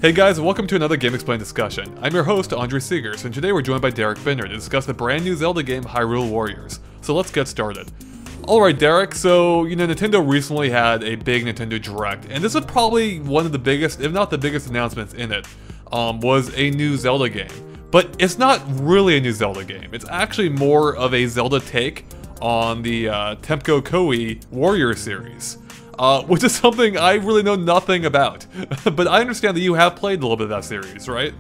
Hey guys, welcome to another GameXplain discussion. I'm your host, Andre Seegers, and today we're joined by Derrick to discuss the brand new Zelda game, Hyrule Warriors. So let's get started. Alright Derrick, so, Nintendo recently had a big Nintendo Direct, and this is probably one of the biggest, if not the biggest announcements in it, was a new Zelda game. But it's not really a new Zelda game, it's actually more of a Zelda take on the Temco Koei Warriors series. Which is something I really know nothing about. But I understand that you have played a little bit of that series, right?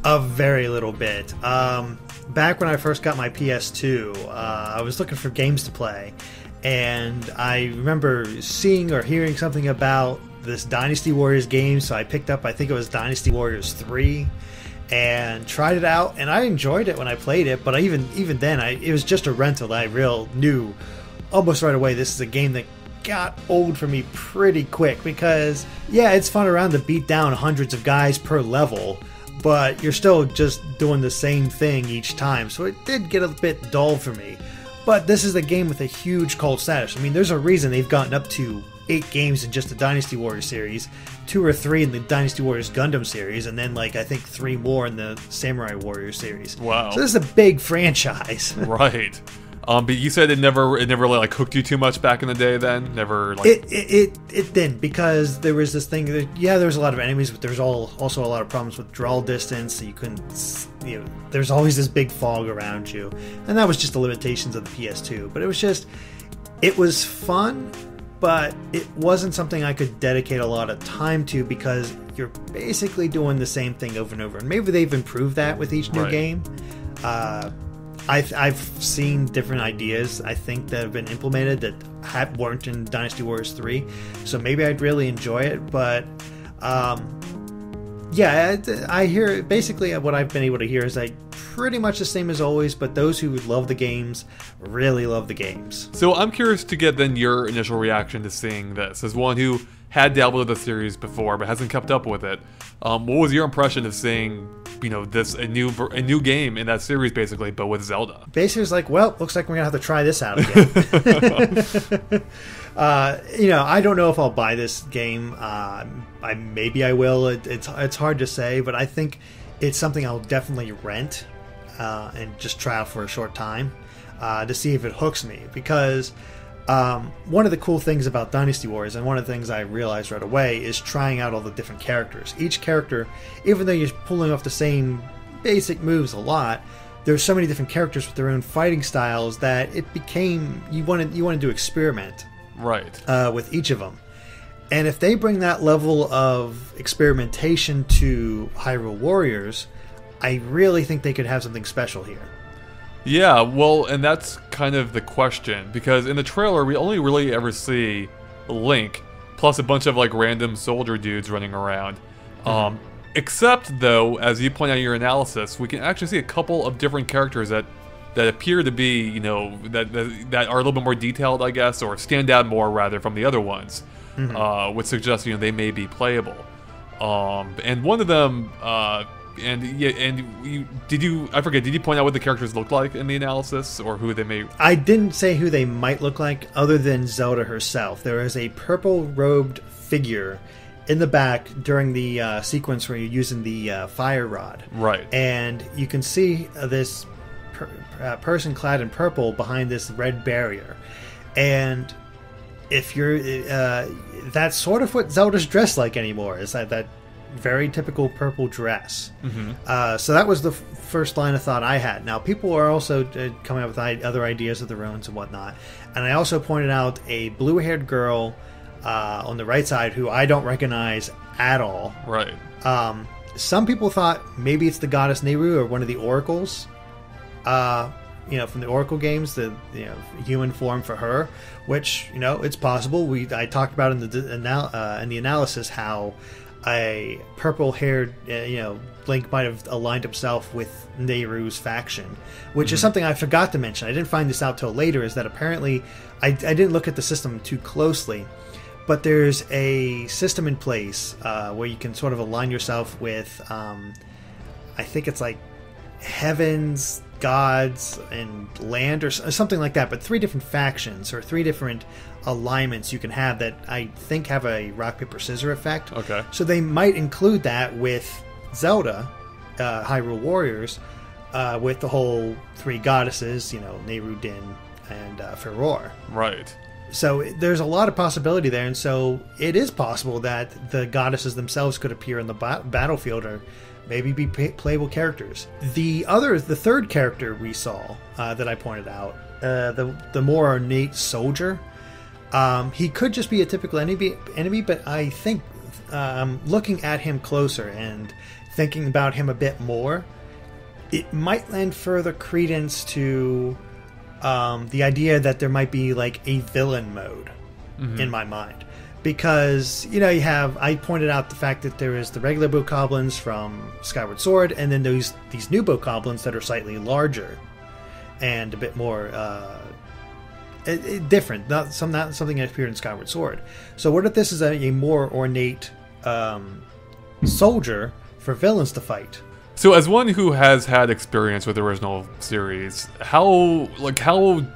A very little bit. Back when I first got my PS2, I was looking for games to play, and I remember seeing or hearing something about this Dynasty Warriors game, so I picked up, I think it was Dynasty Warriors 3, and tried it out, and I enjoyed it when I played it, but even then, it was just a rental that I knew almost right away this is a game that got old for me pretty quick, because yeah, it's fun around to beat down hundreds of guys per level, but you're still just doing the same thing each time, so it did get a bit dull for me. But this is a game with a huge cult status. I mean, there's a reason they've gotten up to 8 games in just the Dynasty Warriors series, 2 or 3 in the Dynasty Warriors Gundam series, and then I think 3 more in the Samurai Warriors series. Wow. So this is a big franchise. Right. But you said it never really hooked you too much back in the day. Then never it didn't, because there was this thing that, yeah, there was a lot of enemies, but there was also a lot of problems with draw distance. So you couldn't, there's always this big fog around you, and that was just the limitations of the PS2. But it was fun, but it wasn't something I could dedicate a lot of time to, because you're basically doing the same thing over and over. And maybe they've improved that with each new game. I've seen different ideas, I think, that have been implemented that weren't in Dynasty Warriors 3, so maybe I'd really enjoy it, but yeah, I hear, basically what I've been able to hear is pretty much the same as always, but those who love the games really love the games. So I'm curious to get then your initial reaction to seeing this, as one who had dabbled with the series before but hasn't kept up with it. What was your impression of seeing this a new game in that series, basically, but with Zelda? Basically, it's like, well, looks like we're gonna have to try this out again. I don't know if I'll buy this game. Maybe I will. It's hard to say, but I think it's something I'll definitely rent and just try out for a short time to see if it hooks me, because one of the cool things about Dynasty Warriors, and one of the things I realized right away, is trying out all the different characters. Each character, even though you're pulling off the same basic moves a lot, there's so many different characters with their own fighting styles that it became, you wanted to experiment with each of them. And if they bring that level of experimentation to Hyrule Warriors, I really think they could have something special here. Yeah, well, and that's kind of the question, because in the trailer we only really ever see Link plus a bunch of random soldier dudes running around. Except though, as you point out in your analysis, we can actually see a couple of different characters that appear to be, that are a little bit more detailed, I guess, or stand out more rather from the other ones, which suggests they may be playable. And one of them. Did you point out what the characters looked like in the analysis, or who they may? I didn't say who they might look like, other than Zelda herself. There is a purple-robed figure in the back during the sequence where you're using the fire rod. Right. And you can see this person clad in purple behind this red barrier. And if you're... that's sort of what Zelda's dressed like anymore, is that very typical purple dress. So that was the first line of thought I had. Now, people are also coming up with other ideas of their own and whatnot. And I also pointed out a blue-haired girl on the right side who I don't recognize at all. Right. Some people thought maybe it's the goddess Nehru or one of the oracles. From the Oracle games, the human form for her, which it's possible. I talked about in the analysis how a purple-haired, Link might have aligned himself with Nehru's faction, which is something I forgot to mention. I didn't find this out till later, is that apparently, I didn't look at the system too closely, but there's a system in place where you can sort of align yourself with, I think it's like Heaven's gods and land or something like that, but 3 different factions or 3 different alignments you can have that I think have a rock paper scissors effect. Okay. So they might include that with Zelda, Hyrule Warriors, with the whole 3 goddesses, Nehru, Din, and Feror. Right. So there's a lot of possibility there, and so it is possible that the goddesses themselves could appear in the battlefield or maybe be playable characters. The third character we saw that I pointed out, the more ornate soldier, he could just be a typical enemy, but I think looking at him closer and thinking about him a bit more, it might lend further credence to the idea that there might be like a villain mode in my mind. Because, I pointed out the fact that there is the regular bokoblins from Skyward Sword, and then these new bokoblins that are slightly larger and a bit more different. Not something that appeared in Skyward Sword. So what if this is a more ornate soldier for villains to fight? So, as one who has had experience with the original series, how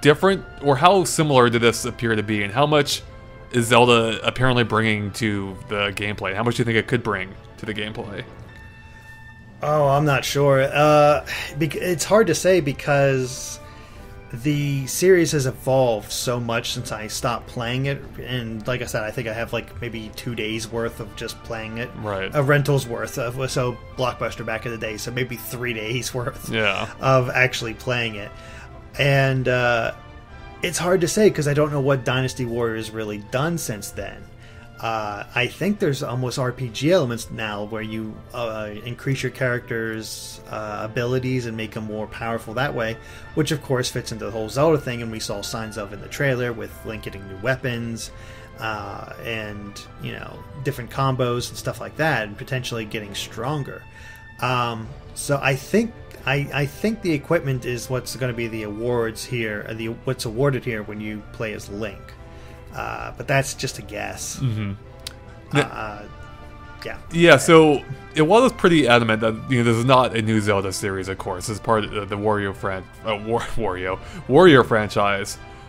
different or how similar did this appear to be, and how much is Zelda apparently bringing to the gameplay? How much do you think it could bring to the gameplay? Oh, I'm not sure. It's hard to say because the series has evolved so much since I stopped playing it, and like I said, I think I have like maybe 2 days worth of just playing it. Right. A rental's worth of Blockbuster back in the day, so maybe 3 days worth. Yeah. Of actually playing it, and it's hard to say because I don't know what Dynasty Warriors really done since then. I think there's almost RPG elements now where you increase your character's abilities and make them more powerful that way, which of course fits into the whole Zelda thing, and we saw signs of in the trailer with Link getting new weapons and different combos and stuff like that, and potentially getting stronger. So I think the equipment is what's going to be the awards here, what's awarded here when you play as Link. But that's just a guess. Mm-hmm. Yeah. So it was pretty adamant that this is not a new Zelda series. Of course, it's part of the Warrior franchise.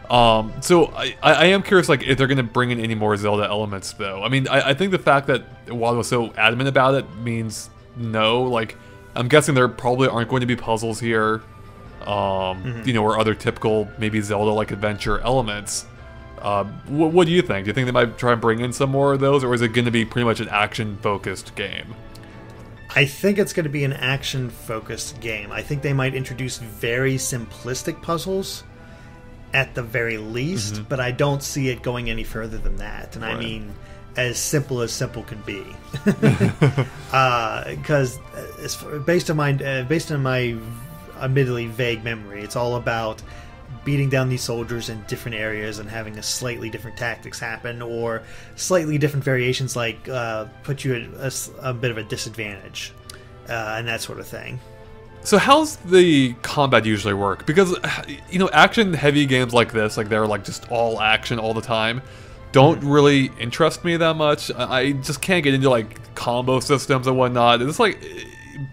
So I am curious, like, if they're going to bring in any more Zelda elements, though. I mean, I think the fact that Wad was so adamant about it means no. Like, I'm guessing there probably aren't going to be puzzles here, or other typical maybe Zelda-like adventure elements. What do you think? Do you think they might try and bring in some more of those, or is it going to be pretty much an action-focused game? I think it's going to be an action-focused game. I think they might introduce very simplistic puzzles at the very least, but I don't see it going any further than that. And right. I mean, as simple can be. Because based on my admittedly vague memory, it's all about beating down these soldiers in different areas and having a slightly different tactics happen, or slightly different variations, like put you at a bit of a disadvantage, and that sort of thing. So how's the combat usually work? Because action-heavy games like this, like they're like just all action all the time, don't really interest me that much. I just can't get into like combo systems and whatnot. It's like,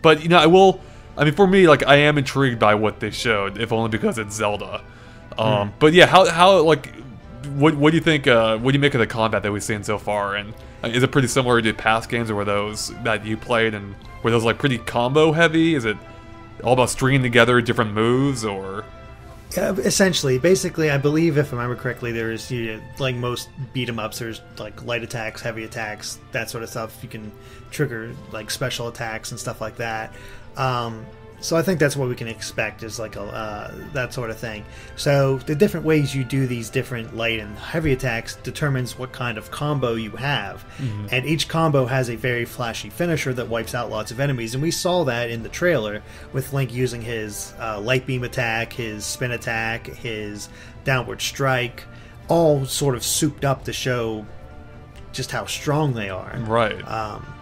but I will. I mean, for me, like, I am intrigued by what they showed, if only because it's Zelda. But yeah, how like, what do you think? What do you make of the combat that we've seen so far? And is it pretty similar to past games, or were those that you played, and were those like pretty combo heavy? Is it all about stringing together different moves, or? Essentially, basically, I believe, if I remember correctly, there's like most beat 'em ups. There's like light attacks, heavy attacks, that sort of stuff. You can trigger like special attacks and stuff like that. So I think that's what we can expect, is like that sort of thing. So the different ways you do these different light and heavy attacks determines what kind of combo you have. And each combo has a very flashy finisher that wipes out lots of enemies, and we saw that in the trailer with Link using his light beam attack, his spin attack, his downward strike, all sort of souped up to show just how strong they are. Right.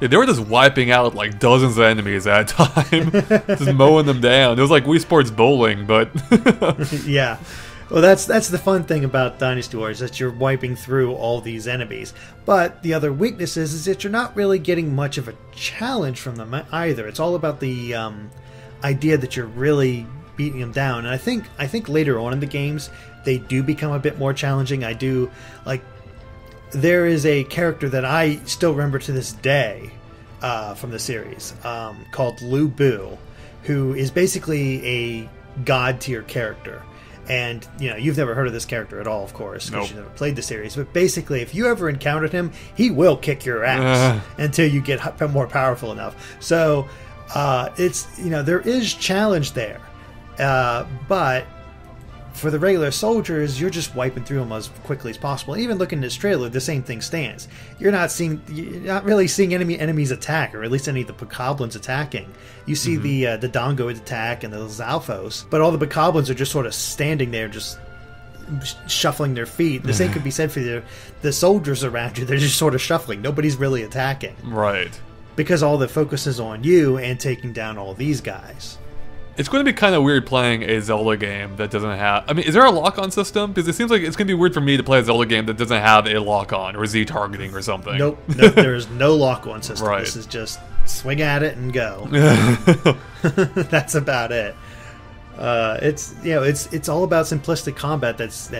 They were just wiping out like dozens of enemies at a time, just mowing them down. It was like Wii Sports bowling, but yeah. Well, that's the fun thing about Dynasty Warriors, that you're wiping through all these enemies. But the other weakness is that you're not really getting much of a challenge from them either. It's all about the idea that you're really beating him down. And I think later on in the games they do become a bit more challenging. I do like. There is a character that I still remember to this day from the series called Lu Bu, who is basically a god tier character. And, you know, you've never heard of this character at all, of course, because you've never played the series. But basically, if you ever encountered him, he will kick your ass until you get more powerful enough. So, it's, you know, there is challenge there. But for the regular soldiers, you're just wiping through them as quickly as possible. Even looking at this trailer, the same thing stands. You're not really seeing enemies attack, or at least any of the bokoblins attacking. You see the Dongo attack and the Zalfos, but all the bokoblins are just sort of standing there, just shuffling their feet. The same could be said for the soldiers around you. They're just sort of shuffling. Nobody's really attacking. Right. Because all the focus is on you and taking down all these guys. It's going to be kind of weird playing a Zelda game that doesn't have... I mean, is there a lock-on system? Because it seems like it's going to be weird for me to play a Zelda game that doesn't have a lock-on or Z-targeting or something. Nope, there's no lock-on system. Right. This is just swing at it and go. That's about it. It's all about simplistic combat that's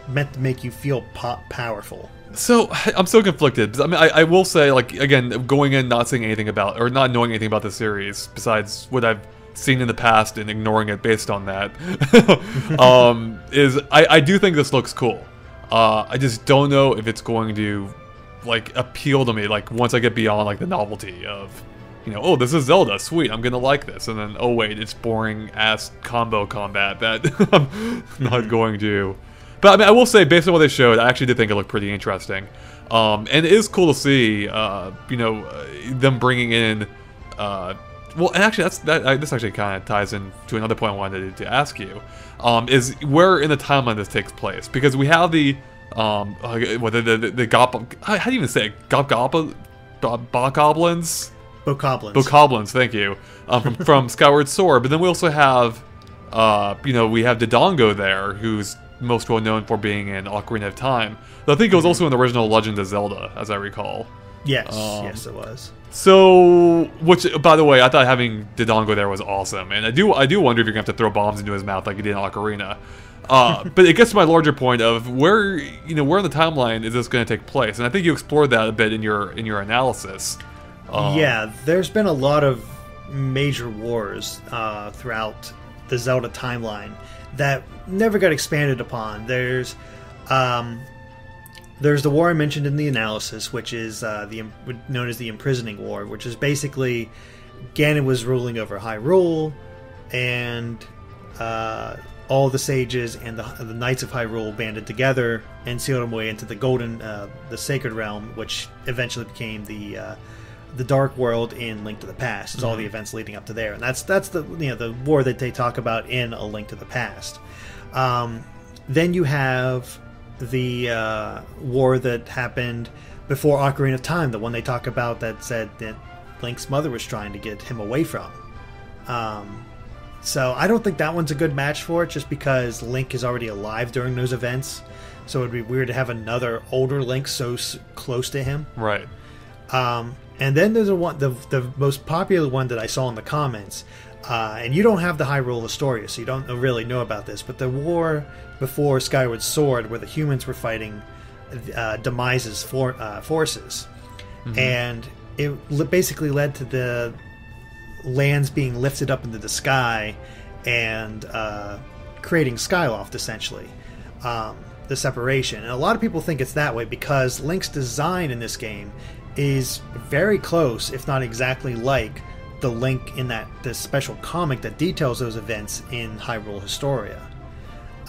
meant to make you feel powerful. So, I'm so conflicted. I mean, I will say, like, again, going in not seeing anything about... or not knowing anything about the series, besides what I've seen in the past and ignoring it based on that, I do think this looks cool. I just don't know if it's going to, like, appeal to me, like, once I get beyond, like, the novelty of, you know, oh, this is Zelda, sweet, I'm gonna like this, and then, oh wait, it's boring-ass combo combat that I'm not going to. But, I mean, I will say, based on what they showed, I actually did think it looked pretty interesting. And it is cool to see, you know, them bringing in, well, and actually, this actually kind of ties in to another point I wanted to ask you, is where in the timeline this takes place, because we have the Gop, how do you even say it? Bokoblins? Bokoblins, thank you, from Skyward Sword, but then we also have, you know, we have Dodongo there, who's most well known for being in Ocarina of Time. But I think it was also in the original Legend of Zelda, as I recall. Yes, yes, it was. So, which, by the way, I thought having Dodongo there was awesome, and I do wonder if you're gonna have to throw bombs into his mouth like you did in Ocarina. But it gets to my larger point of where in the timeline is this going to take place, and I think you explored that a bit in your analysis. Yeah, there's been a lot of major wars throughout the Zelda timeline that never got expanded upon. There's the war I mentioned in the analysis, which is known as the Imprisoning War, which is basically Ganon was ruling over Hyrule, and all the sages and the Knights of Hyrule banded together and sealed them away into the the Sacred Realm, which eventually became the Dark World in Link to the Past. It's all the events leading up to there, and that's the the war that they talk about in A Link to the Past. Then you have the war that happened before Ocarina of Time, the one they talk about that said that Link's mother was trying to get him away from. So I don't think that one's a good match for it, just because Link is already alive during those events. So it'd be weird to have another older Link so close to him. Right. And then there's the most popular one that I saw in the comments. And you don't have the Hyrule Historia, so you don't really know about this, but the war before Skyward Sword, where the humans were fighting Demise's forces. And it basically led to the lands being lifted up into the sky and creating Skyloft, essentially. The separation. And a lot of people think it's that way because Link's design in this game is very close, if not exactly like the Link in the special comic that details those events in Hyrule Historia.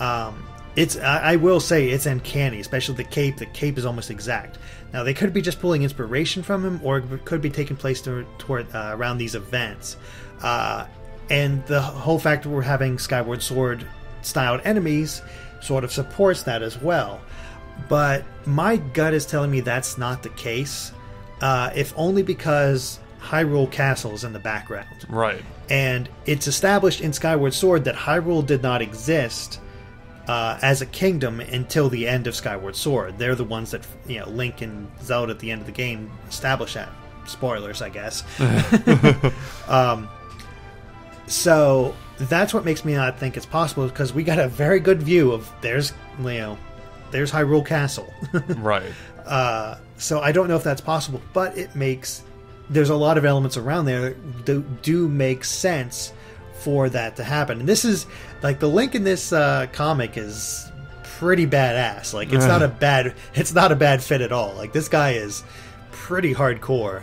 I will say it's uncanny, especially the cape. The cape is almost exact. Now they could be just pulling inspiration from him, or it could be taking place toward around these events. And the whole fact that we're having Skyward Sword styled enemies sort of supports that as well. But my gut is telling me that's not the case, if only because Hyrule Castle is in the background. Right. And it's established in Skyward Sword that Hyrule did not exist as a kingdom until the end of Skyward Sword. They're the ones that Link and Zelda at the end of the game establish that. Spoilers, I guess. So that's what makes me not think it's possible, because we got a very good view of there's Hyrule Castle. Right. So I don't know if that's possible, but there's a lot of elements around there that do make sense for that to happen. And this is like the Link in this comic is pretty badass. Like it's not a bad fit at all. Like this guy is pretty hardcore.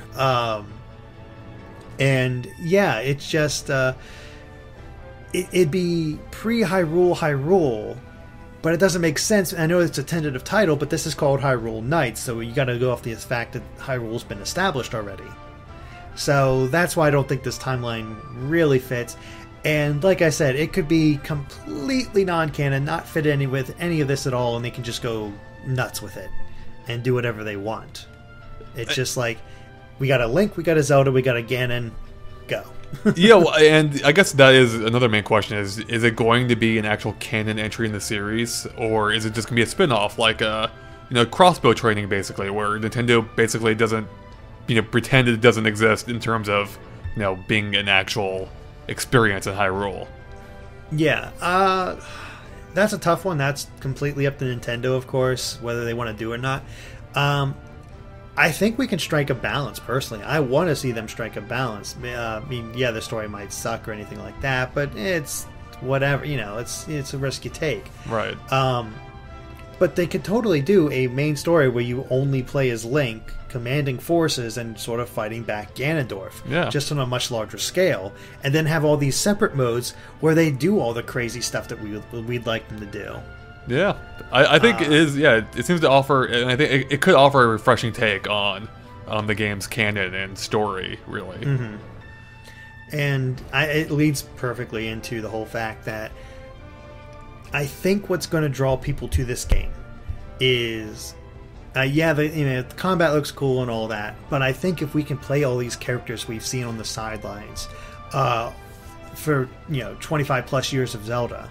And yeah, it's just it'd be pre-Hyrule, but it doesn't make sense. I know it's a tentative title, but this is called Hyrule Knights, so you got to go off the fact that Hyrule's been established already. So that's why I don't think this timeline really fits. And like I said, it could be completely non-canon, not fit in with any of this at all, and they can just go nuts with it and do whatever they want. It's just like, we got a Link, we got a Zelda, we got a Ganon, go. Yeah, well, and I guess that is another main question: is it going to be an actual canon entry in the series, or is it just going to be a spin-off, like crossbow training, basically, where Nintendo basically doesn't, pretend it doesn't exist in terms of, being an actual experience in Hyrule? Yeah, that's a tough one. That's completely up to Nintendo, of course, whether they want to do it or not. I think we can strike a balance, personally. I want to see them strike a balance. I mean, yeah, the story might suck or anything like that, but it's whatever, it's a risk you take. Right. But they could totally do a main story where you only play as Link, commanding forces and sort of fighting back Ganondorf, just on a much larger scale, and then have all these separate modes where they do all the crazy stuff that we'd like them to do. Yeah, I think it is. Yeah, it seems to offer, and I think it could offer a refreshing take on the game's canon and story, really. Mm-hmm. And it leads perfectly into the whole fact that I think what's going to draw people to this game is, the combat looks cool and all that, but I think if we can play all these characters we've seen on the sidelines for 25 plus years of Zelda,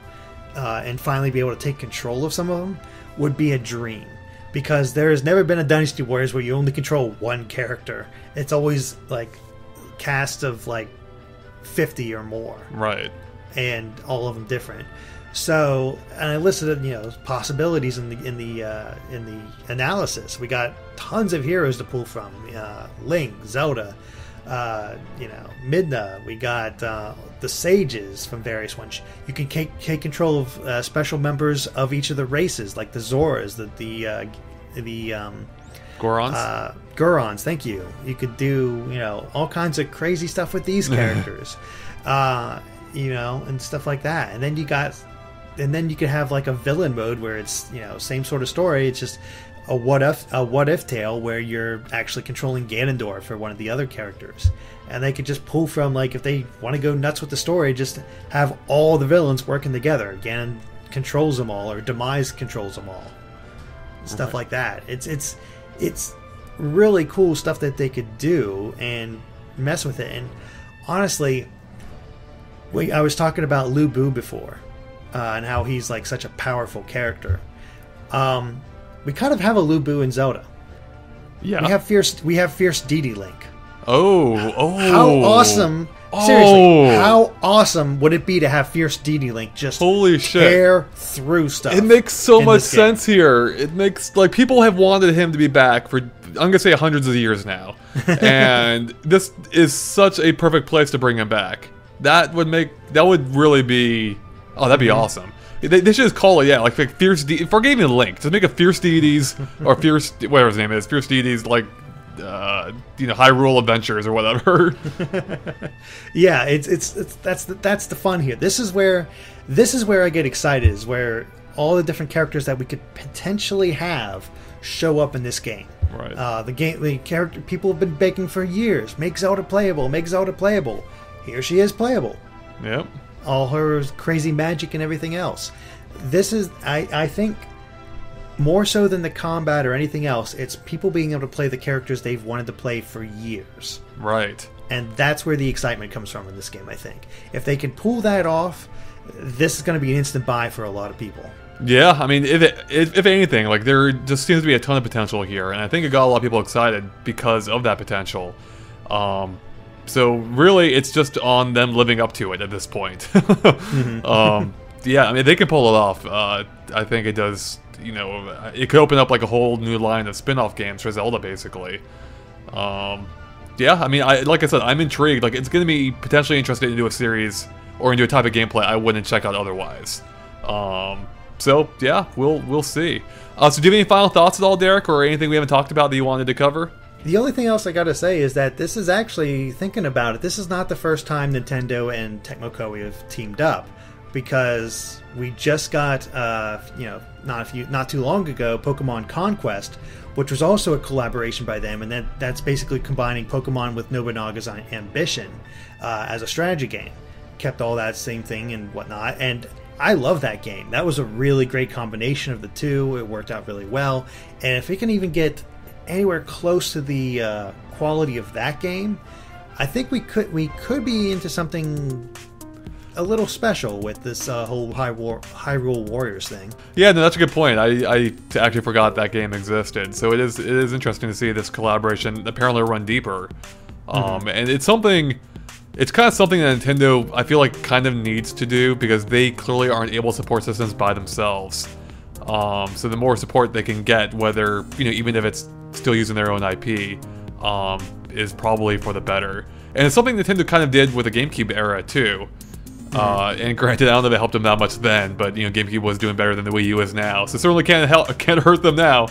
and finally be able to take control of some of them, would be a dream. Because there has never been a Dynasty Warriors where you only control one character. It's always like cast of like 50 or more, right? And all of them different. So, and I listed possibilities in the analysis. We got tons of heroes to pull from: Link, Zelda, Midna. We got the sages from various ones. You can take control of special members of each of the races, like the Zoras, the Gorons. Gorons, thank you. You could do all kinds of crazy stuff with these characters, and stuff like that. And then you could have like a villain mode where it's same sort of story. It's just a what if tale where you're actually controlling Ganondorf or one of the other characters, and they could just pull from, like, if they want to go nuts with the story, just have all the villains working together. Ganon controls them all, or Demise controls them all, stuff like that. It's really cool stuff that they could do and mess with it. And honestly, I was talking about Lu Bu before, and how he's like such a powerful character. We kind of have a Lu Bu in Zelda. Yeah. We have Fierce Didi Link. Oh. How awesome! Seriously, how awesome would it be to have Fierce Didi Link just holy shit tear through stuff? It makes so much sense here. It makes, like, people have wanted him to be back for, I'm gonna say, hundreds of years now, and this is such a perfect place to bring him back. That would really be. Oh, that'd be awesome. They should just call it, like Fierce Deities. Forget even Link. Just make a Fierce Deities, or Fierce, whatever his name is, Fierce Deities, like, Hyrule Adventures or whatever. Yeah, that's the fun here. This is where I get excited, is where all the different characters that we could potentially have show up in this game. Right. The character people have been begging for years. Make Zelda playable. Make Zelda playable. Here she is, playable. Yep. All her crazy magic and everything else. This is, I think, more so than the combat or anything else, it's people being able to play the characters they've wanted to play for years. Right. And that's where the excitement comes from in this game, I think. If they can pull that off, this is going to be an instant buy for a lot of people. Yeah, I mean, if anything, like, there just seems to be a ton of potential here, and I think it got a lot of people excited because of that potential. So really, it's just on them living up to it at this point. Yeah, I mean, they can pull it off. I think it does, you know, it could open up like a whole new line of spin-off games for Zelda, basically. Yeah, I mean, like I said, I'm intrigued. Like, it's going to be potentially interesting to do a series or into a type of gameplay I wouldn't check out otherwise. So, yeah, we'll see. So do you have any final thoughts at all, Derek, or anything we haven't talked about that you wanted to cover? The only thing else I gotta say is that this is actually, thinking about it, this is not the first time Nintendo and Tecmo Koei have teamed up. Because we just got, you know, not too long ago, Pokemon Conquest, which was also a collaboration by them, and that's basically combining Pokemon with Nobunaga's ambition as a strategy game. Kept all that same thing and whatnot, and I love that game. That was a really great combination of the two. It worked out really well, and if it can even get anywhere close to the quality of that game, I think we could be into something a little special with this whole Hyrule Warriors thing. Yeah, no, that's a good point. I actually forgot that game existed. So it is interesting to see this collaboration apparently run deeper. And it's kind of something that Nintendo, I feel like, kind of needs to do because they clearly aren't able to support systems by themselves. So the more support they can get, whether, you know, even if it's still using their own IP, is probably for the better. And it's something Nintendo kind of did with the GameCube era too. And granted, I don't know if it helped them that much then, but, you know, GameCube was doing better than the Wii U is now, so certainly can't hurt them now.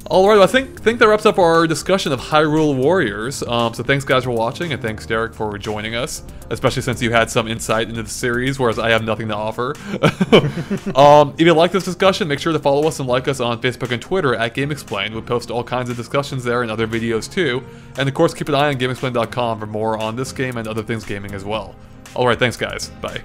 Alright, well, I think that wraps up our discussion of Hyrule Warriors. So thanks guys for watching, and thanks Derek for joining us, especially since you had some insight into the series, whereas I have nothing to offer. If you like this discussion, make sure to follow us and like us on Facebook and Twitter at GameXplain. We post all kinds of discussions there and other videos too, and of course keep an eye on GameXplain.com for more on this game and other things gaming as well. Alright, thanks guys. Bye.